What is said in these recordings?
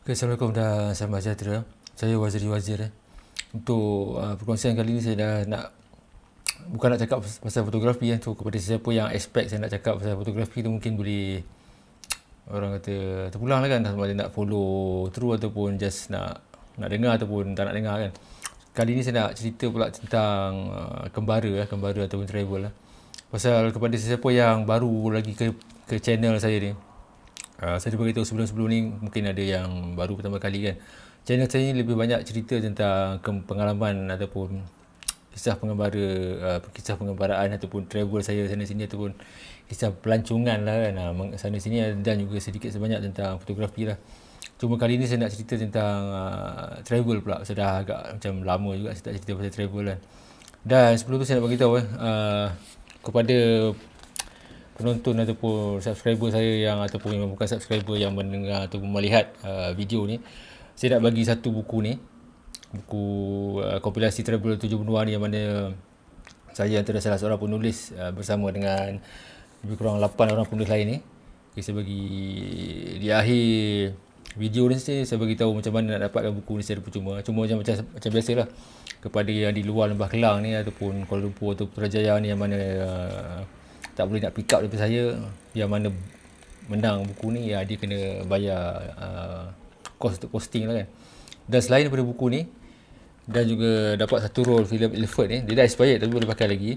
Okay, Assalamualaikum dan salam sejahtera. Saya Waziri Wazir. Untuk perkongsian kali ini saya dah bukan nak cakap pasal fotografi. So, kepada sesiapa yang expect saya nak cakap pasal fotografi tu, mungkin boleh orang kata terpulang lah kan, sama ada nak follow through ataupun just nak dengar ataupun tak nak dengar kan. Kali ni saya nak cerita pula tentang kembara ataupun travel lah. Pasal kepada sesiapa yang baru lagi ke channel saya ni, saya beritahu sebelum-sebelum ni mungkin ada yang baru pertama kali kan. Channel saya ni lebih banyak cerita tentang pengalaman ataupun kisah kisah pengembaraan ataupun travel saya sana sini ataupun kisah pelancongan lah kan, sana sini, dan juga sedikit sebanyak tentang fotografi lah. Cuma kali ni saya nak cerita tentang travel pula. Saya dah agak macam lama juga saya tak cerita pasal travel kan. Dan sebelum tu saya nak beritahu kepada penonton ataupun subscriber saya ataupun yang bukan subscriber yang mendengar ataupun melihat video ni, saya nak bagi satu buku ni, buku kompilasi travel 7 benua ni, yang mana saya antara salah seorang penulis bersama dengan lebih kurang 8 orang penulis lain ni. Okay, saya bagi di akhir video ni saya bagi tahu macam mana nak dapatkan buku ni secara percuma. Cuma macam biasalah, kepada yang di luar Lembah Kelang ni ataupun Kuala Lumpur atau Putrajaya ni, yang mana tak boleh nak pick up daripada saya, yang mana menang buku ni, dia kena bayar kos untuk posting lah kan. Dan selain daripada buku ni, dan juga dapat satu roll filem Ilford ni, dia dah expired tapi boleh pakai lagi.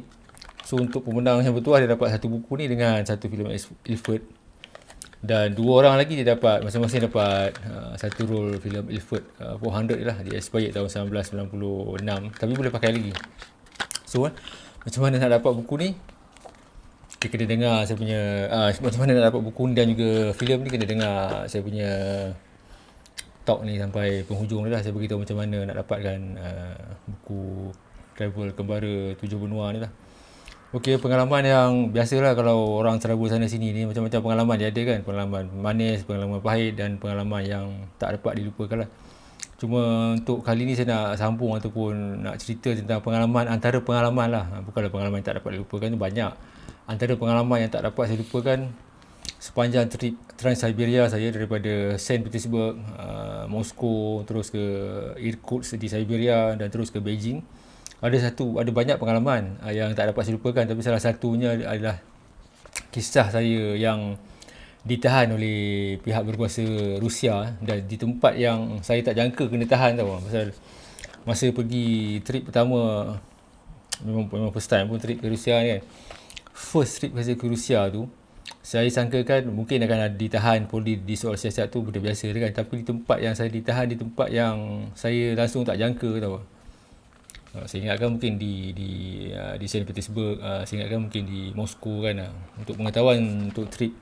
So untuk pemenang yang bertuah, dia dapat satu buku ni dengan satu filem Ilford, dan dua orang lagi dia dapat masing-masing dapat satu roll filem Ilford 400 lah. Dia expired tahun 1996 tapi boleh pakai lagi. So macam mana nak dapat buku ni? Kita kena dengar saya punya macam mana nak dapat buku ni, dan juga filem ni kena dengar saya punya talk ni sampai penghujung ni lah. Saya beritahu macam mana nak dapatkan buku travel kembara 7 benua ni lah. Okey, pengalaman yang biasalah kalau orang travel sana sini ni, macam-macam pengalaman dia ada kan. Pengalaman manis, pengalaman pahit, dan pengalaman yang tak dapat dilupakan lah. Cuma untuk kali ni saya nak sambung ataupun nak cerita tentang antara pengalaman lah. Bukanlah pengalaman yang tak dapat dilupakan, tu banyak. Antara pengalaman yang tak dapat saya lupakan sepanjang trip Trans-Siberia saya, daripada Saint Petersburg, Moskow, terus ke Irkutsk di Siberia, dan terus ke Beijing. Ada banyak pengalaman yang tak dapat saya lupakan, tapi salah satunya adalah kisah saya yang ditahan oleh pihak berkuasa Rusia, dan di tempat yang saya tak jangka kena tahan tau. Pasal masa pergi trip pertama, memang first time pun trip ke Rusia ni kan. First trip saya ke Rusia tu, saya sangkakan mungkin akan ditahan polis di soal siasat tu, benda biasa kan. Tapi di tempat yang saya ditahan, di tempat yang saya langsung tak jangka tau. Saya ingatkan mungkin di Saint Petersburg, saya ingatkan mungkin di Moskow kan. Untuk pengetahuan, untuk trip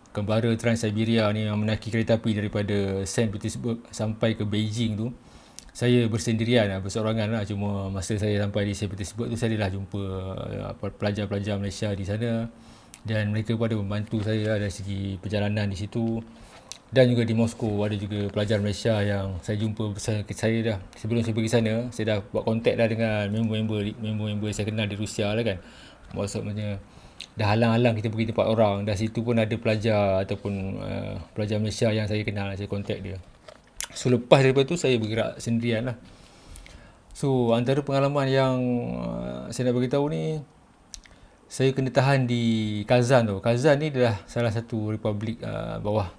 kembara Trans-Siberia ni, yang menaiki kereta api daripada Saint Petersburg sampai ke Beijing tu, saya bersendirian berseorangan lah. Cuma masa saya sampai di Saint Petersburg tu, saya dah jumpa pelajar-pelajar Malaysia di sana, dan mereka pun ada membantu saya dari segi perjalanan di situ. Dan juga di Moskow ada juga pelajar Malaysia yang saya jumpa bersama saya dah. Sebelum saya pergi sana, saya dah buat kontak dah dengan member-member saya kenal di Rusia lah kan. Maksudnya dah halang-halang kita pergi tempat orang. Dan situ pun ada pelajar ataupun pelajar Malaysia yang saya kenal, saya kontak dia. So lepas daripada tu saya bergerak sendirian lah. So antara pengalaman yang saya nak beritahu ni, saya kena tahan di Kazan tu. Kazan ni adalah salah satu republik bawah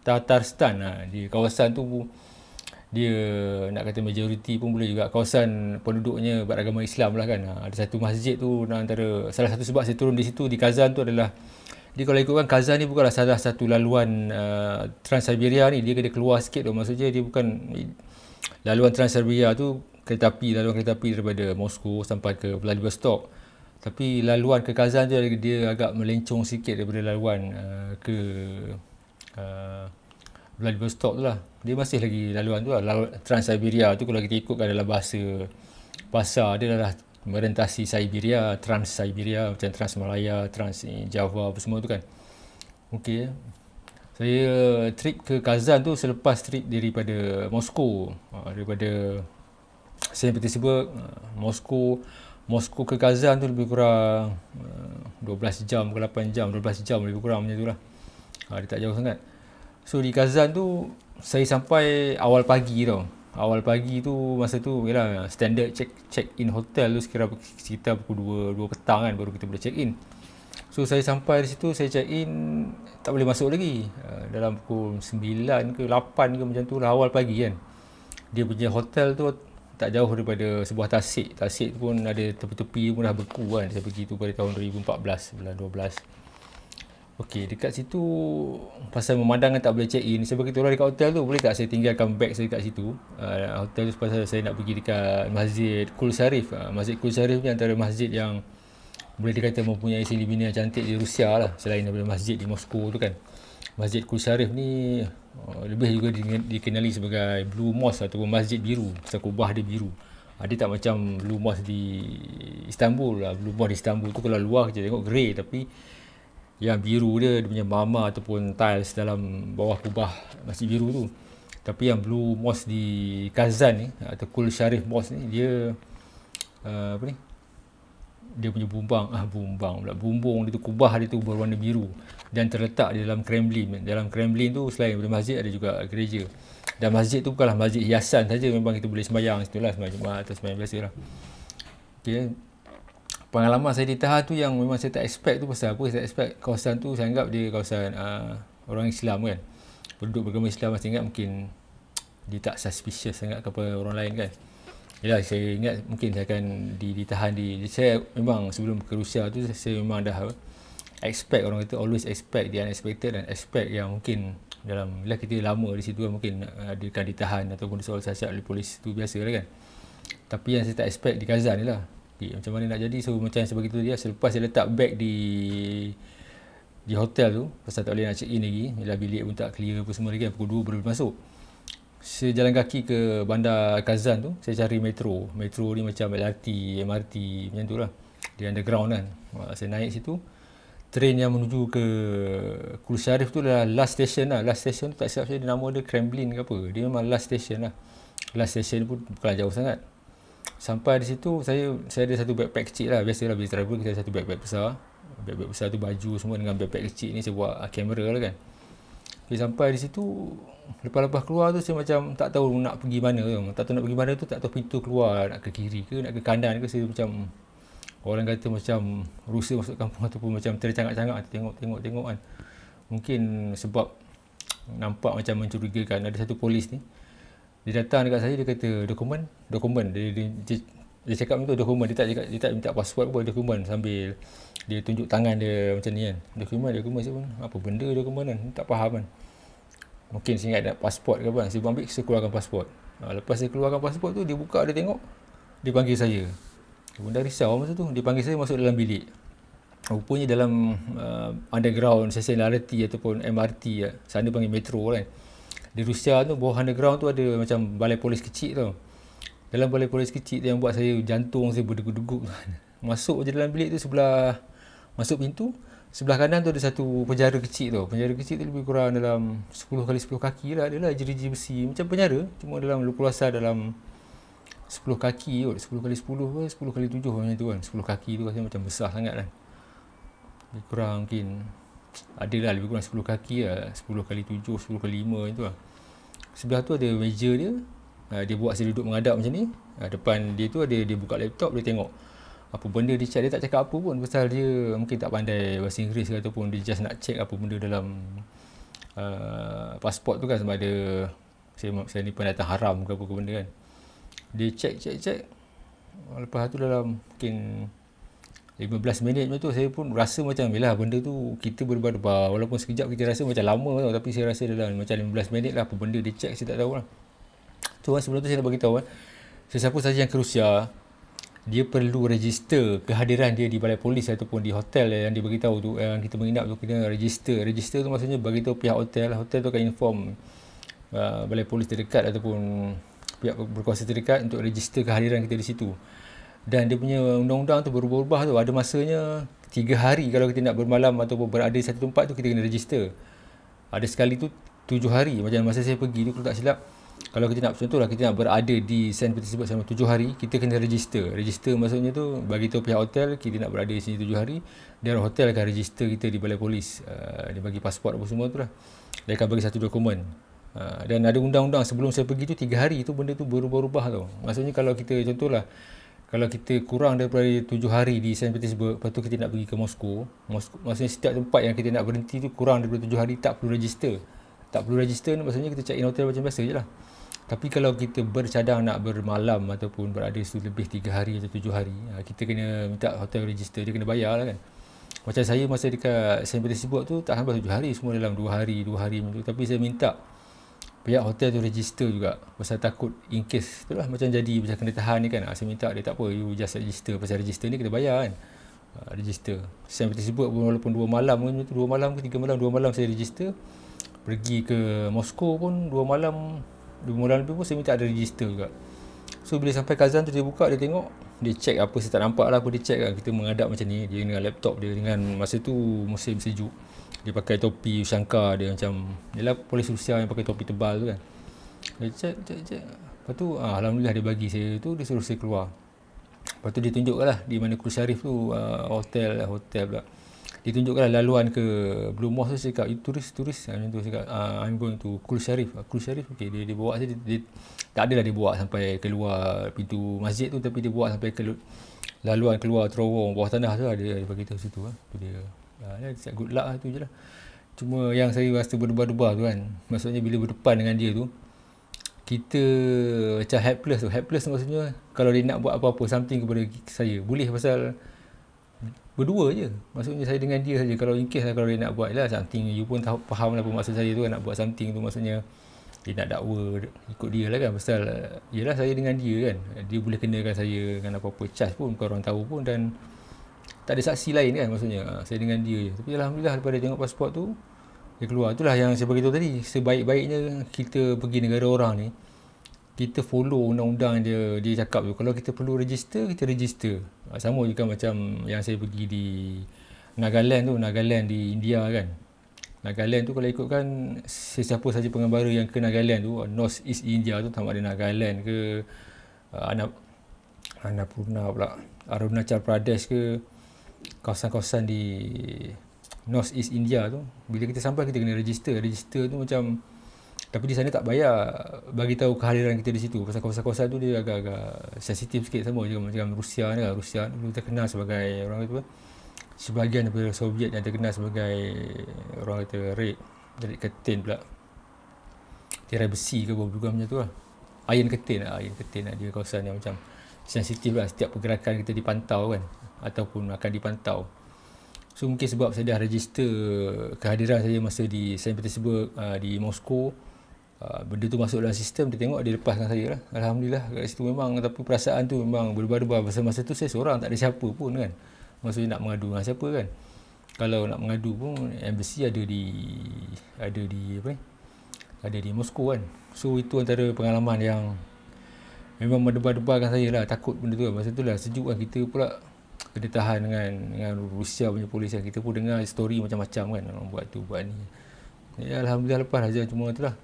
Tatarstan. Di kawasan tu, dia nak kata majoriti pun boleh juga, kawasan penduduknya beragama Islam lah kan. Ada satu masjid tu, antara salah satu sebab saya turun di situ di Kazan tu adalah, dia kalau ikutkan Kazan ni bukanlah salah satu laluan Trans-Siberia ni. Dia kena keluar sikit tu. Maksudnya dia bukan laluan Trans-Siberia tu, laluan kereta api daripada Moskow sampai ke Vladivostok. Tapi laluan ke Kazan tu dia agak melencong sikit daripada laluan ke Vladivostok tu lah. Dia masih lagi laluan tu lah. Laluan Trans-Siberia tu kalau kita ikutkan dalam bahasa pasar, dia adalah merentasi Siberia, Trans-Siberia, macam Trans-Malaya, Trans-Java apa semua tu kan. Okey. Saya trip ke Kazan tu selepas trip daripada Moskow. Daripada Saint Petersburg, Moskow ke Kazan tu lebih kurang 12 jam ke 8 jam, 12 jam lebih kurang macam tu lah. Dia tak jauh sangat. So di Kazan tu saya sampai awal pagi tau. Awal pagi tu masa tu yalah standard check in hotel tu sekitar pukul 2 petang kan baru kita boleh check in. So saya sampai di situ, saya check in tak boleh masuk lagi. Dalam pukul 9 ke 8 ke macam tu lah, awal pagi kan. Dia punya hotel tu tak jauh daripada sebuah tasik. Tasik tu pun ada tepi-tepi pun dah beku kan. Saya pergi tu pada tahun 2014, bulan 12. Okey, dekat situ pasal memandangkan tak boleh check in, saya bagi tolong dekat hotel tu, boleh tak saya tinggalkan beg saya dekat situ. Hotel tu pasal saya nak pergi dekat Masjid Qul Sharif. Masjid Qul Sharif ni antara masjid yang boleh dikata mempunyai seni bina yang cantik di Rusia lah, selain daripada masjid di Moskow tu kan. Masjid Qul Sharif ni lebih juga dikenali sebagai Blue Mosque ataupun Masjid Biru, pasal kubah dia biru. Dia tak macam Blue Mosque di Istanbul lah. Blue Mosque di Istanbul tu kalau luar kita tengok grey, tapi yang biru dia punya mama ataupun tiles dalam bawah kubah Masjid Biru tu. Tapi yang Blue Mosque di Kazan ni atau Qul Sharif Mosque ni, dia apa ni, dia punya bumbung dia tu, kubah dia tu berwarna biru dan terletak di dalam Kremlin. Dalam Kremlin tu selain daripada masjid ada juga gereja. Dan masjid tu bukanlah masjid hiasan saja, memang kita boleh sembahyang situlah, sembahyang Jumaat atau sembahyang biasalah. Okey. Pengalaman saya ditahan tu yang memang saya tak expect tu pasal apa? Saya expect kawasan tu, saya anggap dia kawasan orang Islam kan. Penduduk beragama Islam, saya ingat mungkin dia tak suspicious sangat kepada orang lain kan. Yalah, saya ingat mungkin saya akan ditahan saya memang sebelum ke Rusia tu saya memang dah expect, orang kata always expect the unexpected, dan expect yang mungkin dalam bila kita lama di situ mungkin akan ditahan ataupun disoal siasat oleh polis, tu biasa lah kan. Tapi yang saya tak expect di Kazan ni lah. Macam mana nak jadi. So macam seperti tu dia, selepas saya letak beg di hotel tu, pasal tak boleh nak check in lagi, bila bilik pun tak clear apa semua lagi kan, pukul 2 baru masuk. Saya jalan kaki ke bandar Kazan tu, saya cari metro ni macam LRT, MRT macam tu lah, di underground kan. Saya naik situ, train yang menuju ke Qul Sharif tu adalah last station lah. Last station tu tak silap saya, nama dia Kremlin ke apa, dia memang last station lah. Last station pun bukanlah jauh sangat. Sampai di situ saya ada satu backpack kecil lah, biasalah bila travel kita ada satu backpack besar. Backpack besar tu baju semua, dengan backpack kecil ni saya buat kamera lah kan. Okay, sampai di situ, lepas keluar tu saya macam tak tahu nak pergi mana tu. Tak tahu nak pergi mana tu, tak tahu pintu keluar, nak ke kiri ke nak ke kanan ke. Saya macam orang kata macam rusa masuk kampung ataupun macam tercangak-cangak tengok kan. Mungkin sebab nampak macam mencurigakan. Ada satu polis ni, dia datang dekat saya, dia kata dokumen. Dia cakap macam tu, dokumen. Dia tak minta pasport apa, dokumen, sambil dia tunjuk tangan dia macam ni kan. Dokumen siapa? Apa benda dokumen kan? Tak faham kan. Mungkin saya ingat ada pasport ke apa. Saya ambil, saya keluarkan pasport. Lepas saya keluarkan pasport tu, dia buka, dia tengok, dia panggil saya. Dia pun dah risau masa tu. Dia panggil saya masuk dalam bilik. Rupanya dalam underground stesen LRT ataupun MRT, sana panggil metro kan. Di Rusia tu, bawah underground tu ada macam balai polis kecil tau. Dalam balai polis kecil tu yang buat saya, jantung saya berdegup-degup. Masuk je dalam bilik tu, sebelah masuk pintu, sebelah kanan tu ada satu penjara kecil tau. Penjara kecil tu lebih kurang dalam 10 kali 10 kaki lah. Dia lah jeruji besi macam penjara, cuma dalam luasa dalam 10 kaki kot. 10 kali 10 ke 10 kali 7 macam tu kan. 10 kaki tu rasanya macam besar sangat kan. Lebih kurang mungkin ada lah lebih kurang 10 kaki lah. 10 kali 7, 10 kali 5 macam tu lah. Sebelah tu ada meja dia. Dia buat saya duduk menghadap macam ni. Depan dia tu ada, dia buka laptop, dia tengok apa benda dia check. Dia tak cakap apa pun pasal dia mungkin tak pandai bahasa Inggeris ke, ataupun dia just nak check apa benda dalam pasport tu kan, sama ada saya ni pendatang haram ke apa benda kan. Dia check. Lepas tu dalam mungkin 15 minit macam tu, saya pun rasa macam yalah benda tu kita berdebar-debar, walaupun sekejap kita rasa macam lama tau, tapi saya rasa dalam macam 15 minit lah apa benda dia check, saya tak tahu lah. So sebelum tu saya nak bagi tahu kan, sesiapa saja yang ke Rusia, dia perlu register kehadiran dia di balai polis ataupun di hotel yang dia beritahu tu, yang kita menginap tu, kena register. Register tu maksudnya beritahu pihak hotel tu akan inform balai polis terdekat ataupun pihak berkuasa terdekat untuk register kehadiran kita di situ. Dan dia punya undang-undang tu berubah-ubah tu, ada masanya 3 hari kalau kita nak bermalam ataupun berada di satu tempat tu, kita kena register. Ada sekali tu 7 hari, macam masa saya pergi tu kalau tak silap, kalau kita nak contohlah kita nak berada di Saint Petersburg selama 7 hari, kita kena register. Register maksudnya tu bagi tahu pihak hotel kita nak berada di sini 7 hari, dan hotel akan register kita di balai polis. Dia bagi pasport apa semua tu lah. dia akan bagi satu dokumen. Dan ada undang-undang sebelum saya pergi tu 3 hari tu benda tu berubah-ubah tau. Maksudnya kalau kita contohlah, kalau kita kurang daripada 7 hari di St. Petersburg, lepas tu kita nak pergi ke Moskow, maksudnya setiap tempat yang kita nak berhenti tu kurang daripada 7 hari tak perlu register. Tak perlu register ni maksudnya kita check in hotel macam biasa je lah. Tapi kalau kita bercadang nak bermalam ataupun berada situ lebih 3 hari atau 7 hari, kita kena minta hotel register, dia kena bayar lah kan. Macam saya masa dekat St. Petersburg tu tak sampai 7 hari, semua dalam 2 hari macam tu. Tapi saya minta pihak hotel tu register juga, pasal takut in case tu lah, macam jadi macam kena tahan ni kan. Saya minta dia tak apa, you just register, pasal register ni kena bayar kan. Register St. Petersburg walaupun 2 malam kan, 2 malam ke 3 malam, 2 malam saya register. Pergi ke Moskow pun 2 malam lebih pun saya minta ada register juga. So bila sampai Kazan tu dia buka, dia tengok, dia check apa saya tak nampak lah apa dia check kan. Kita menghadap macam ni, dia dengan laptop dia, dengan masa tu musim sejuk, dia pakai topi Shankar dia macam, dia lah polis Rusia yang pakai topi tebal tu kan. Dia check. Lepas tu alhamdulillah dia bagi saya tu, dia suruh saya keluar. Lepas tu dia tunjukkan lah di mana Kul Sharif tu, hotel pula. Dia tunjukkan lah laluan ke Blue Mosque tu. Saya cakap, you turis macam tu. Saya cakap, I'm going to Kul Sharif. Okay, dia bawa saya, dia tak adalah dia bawa sampai keluar pintu masjid tu, tapi dia bawa sampai ke laluan keluar terowong bawah tanah tu lah, dia bagi tahu situ lah. Tu dia good luck lah, tu je lah. Cuma yang saya rasa berdebar-debar tu kan, maksudnya bila berdepan dengan dia tu, kita macam helpless tu maksudnya, kalau dia nak buat apa-apa something kepada saya, boleh pasal berdua je. Maksudnya saya dengan dia saja. Kalau in case lah, kalau dia nak buat lah something, you pun tahu, faham lah apa maksud saya tu kan, nak buat something tu maksudnya dia nak dakwa ikut dia lah kan, pasal yelah saya dengan dia kan, dia boleh kenakan saya dengan apa-apa charge pun, bukan orang tahu pun, dan tak ada saksi lain kan, maksudnya saya dengan dia je. Tapi alhamdulillah lepas dia tengok pasport tu, dia keluar. Itulah yang saya beritahu tadi, sebaik-baiknya kita pergi negara orang ni, kita follow undang-undang dia cakap tu. Kalau kita perlu register, kita register. Sama juga macam yang saya pergi di Nagaland di India kan. Nagaland tu kalau ikutkan, sesiapa saja pengembara yang ke Nagaland tu, North East India tu, sama ada Nagaland ke Annapurna pula, Arunachal Pradesh ke, kawasan-kawasan di North East India tu, bila kita sampai kita kena register tu macam, tapi di sana tak bayar bagi tahu kehadiran kita di situ, pasal kawasan-kawasan tu dia agak-agak sensitif sikit. Sama juga macam Rusia ni lah. Rusia dulu terkenal sebagai orang kata apa, sebahagian daripada Soviet yang terkenal sebagai orang kata red curtain pula, tirai besi ke apa, bukan macam tu lah, iron curtain lah. Dia kawasan yang macam sensitif lah, setiap pergerakan kita dipantau kan, ataupun akan dipantau. So mungkin sebab saya dah register kehadiran saya masa di St. Petersburg, di Moskow, benda tu masuk dalam sistem, dia tengok, dia lepaskan saya lah. Alhamdulillah kat situ memang, tapi perasaan tu memang berdebar-debar. Masa tu saya seorang, tak ada siapa pun kan. Maksudnya nak mengadu dengan siapa kan. Kalau nak mengadu pun embassy ada di Moskow kan. So itu antara pengalaman yang memang berdebar-debarkan saya lah. Takut benda tu kan. Masa tu lah sejuk kan, kita pula kena tahan dengan Rusia punya polis kan. Kita pun dengar story macam-macam kan, orang buat tu buat ni. Ya, alhamdulillah lepas aja. Cuma tu lah,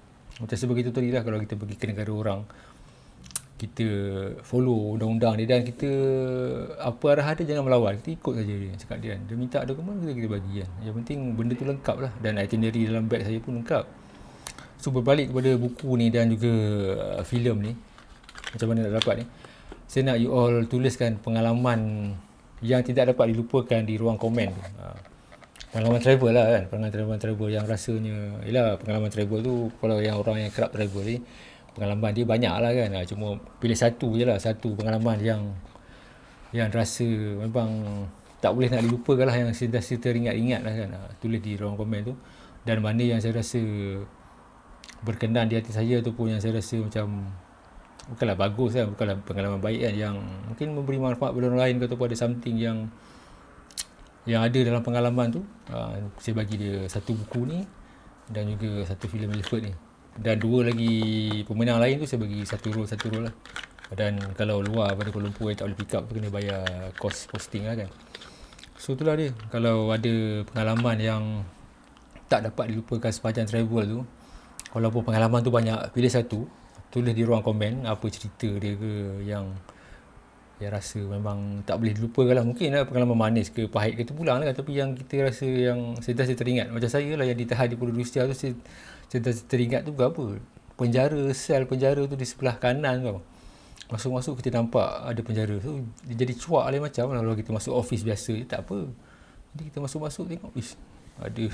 macam sebegitu tadi lah, kalau kita pergi ke negara orang, kita follow undang-undang dia, dan kita apa arahan dia jangan melawan, kita ikut saja dia cakap dia kan. Dia minta dokumen, kita bagi kan. Yang penting benda tu lengkap lah, dan itinerary dalam beg saya pun lengkap. So berbalik kepada buku ni dan juga filem ni, macam mana nak dapat ni, saya nak you all tuliskan pengalaman yang tidak dapat dilupakan di ruang komen tu. Pengalaman travel lah kan, pengalaman travel yang rasanya, yelah pengalaman travel tu, kalau yang orang yang kerap travel ni, pengalaman dia banyak lah kan. Cuma pilih satu je lah, satu pengalaman yang rasa memang tak boleh nak dilupakan lah, yang sentiasa teringat-ingat lah kan. Tulis di ruang komen tu. Dan mana yang saya rasa berkenan di hati saya, ataupun yang saya rasa macam bukanlah bagus kan, bukanlah pengalaman baik kan, yang mungkin memberi manfaat kepada orang lain, ataupun ada something yang ada dalam pengalaman tu. Saya bagi dia satu buku ni dan juga satu filem Elephant ni, dan 2 lagi pemenang lain tu saya bagi satu roll lah. Dan kalau luar pada Kuala Lumpur yang tak boleh pick up tu, kena bayar kos posting lah kan. So itulah dia. Kalau ada pengalaman yang tak dapat dilupakan sepanjang travel tu, walaupun pengalaman tu banyak, pilih satu, tulis di ruang komen apa cerita dia ke, yang yang rasa memang tak boleh dilupakan lah. Mungkin lah pengalaman manis ke pahit ke tu pulang lah, tapi yang kita rasa yang sentiasa teringat, macam saya lah yang ditahan di Pulau Rusia tu, saya sentiasa teringat tu bukan apa, penjara, sel penjara tu di sebelah kanan tau. Masuk-masuk kita nampak ada penjara tu, dia jadi cuak lain macam lah kalau kita masuk office biasa, tak apa. Jadi kita masuk-masuk tengok, ish, ada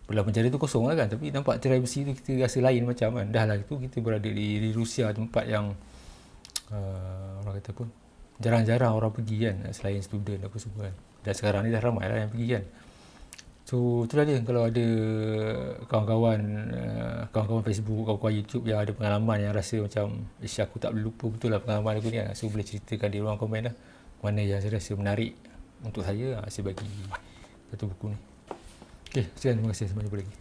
belah penjara tu kosong lah kan, tapi nampak tirai besi tu kita rasa lain macam kan. Dah lah itu kita berada di Rusia, tempat yang orang kata apa, jarang-jarang orang pergi kan, selain student apa semua kan. Dan sekarang ni dah ramai lah yang pergi kan. So itulah dia, kalau ada kawan-kawan Facebook, kawan-kawan YouTube yang ada pengalaman yang rasa macam aku tak boleh lupa betul lah pengalaman aku ni kan, so boleh ceritakan di ruang komen lah mana yang saya rasa menarik untuk saya bagi satu buku ni. Okay, sekian, terima kasih, sampai jumpa lagi.